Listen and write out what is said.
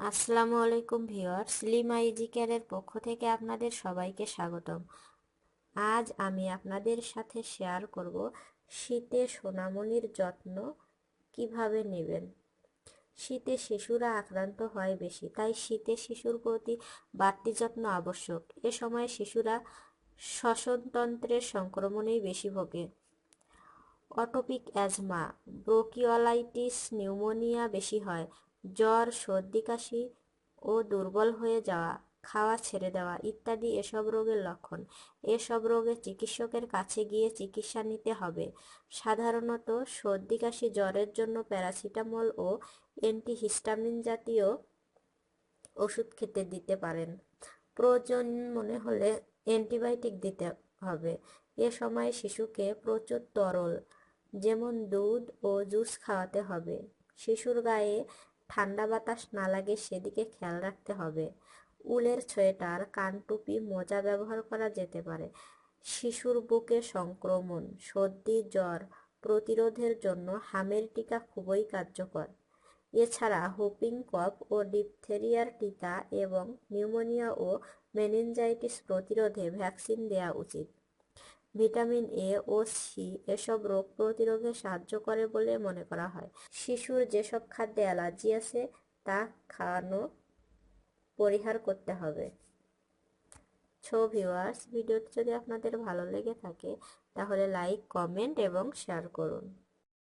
আসসালামু আলাইকুম viewers, lima easy কেয়ারের পক্ষ থেকে আপনাদের সবাইকে স্বাগতম। আজ আমি আপনাদের সাথে শেয়ার করব শীতে সোনামণির যত্ন কিভাবে নেবেন। শীতে শিশুরা আক্রান্ত হয় বেশি, তাই শীতে শিশুর প্রতি বাড়তি যত্ন আবশ্যক। এ সময় শিশুরা শ্বসনতন্ত্রের সংক্রমণেই বেশি ভোগে। অটোপিক অ্যাজমা, ব্রোকিওলাইটিস, নিউমোনিয়া বেশি হয়। জ্বর, সর্দি কাশি ও দুর্বল হয়ে যাওয়া, খাওয়া ছেড়ে দেওয়া ইত্যাদি এসব রোগের লক্ষণ। এসব রোগে চিকিৎসকের কাছে গিয়ে চিকিৎসা নিতে হবে। সাধারণত সর্দি কাশি জ্বরের জন্য প্যারাসিটামল ও অ্যান্টিহিস্টামিন জাতীয় ওষুধ খেতে দিতে পারেন। প্রয়োজন মনে হলে অ্যান্টিবায়োটিক দিতে হবে। এ সময় শিশুকে প্রচুর তরল যেমন দুধ ও জুস খাওয়াতে হবে। শিশুর গায়ে ঠান্ডা বাতাস না লাগে সেদিকে খেয়াল রাখতে হবে। উলের সোয়েটার, কানটুপি, মোজা ব্যবহার করা যেতে পারে। শিশুর বুকে সংক্রমণ, সর্দি, জ্বর প্রতিরোধের জন্য হামের টিকা খুবই কার্যকর। এছাড়া হুপিং কফ ও ডিপথেরিয়ার টিকা এবং নিউমোনিয়া ও মেনিনজাইটিস প্রতিরোধে ভ্যাকসিন দেওয়া উচিত। ভিটামিন এ ও সি এসব রোগ প্রতিরোধে সাহায্য করে বলে মনে করা হয়। শিশুর যেসব খাদ্যে অ্যালার্জি আছে তা খাওয়ানো পরিহার করতে হবে। ভিউয়ার্স, ভিডিওটি যদি আপনাদের ভালো লেগে থাকে তাহলে লাইক, কমেন্ট এবং শেয়ার করুন।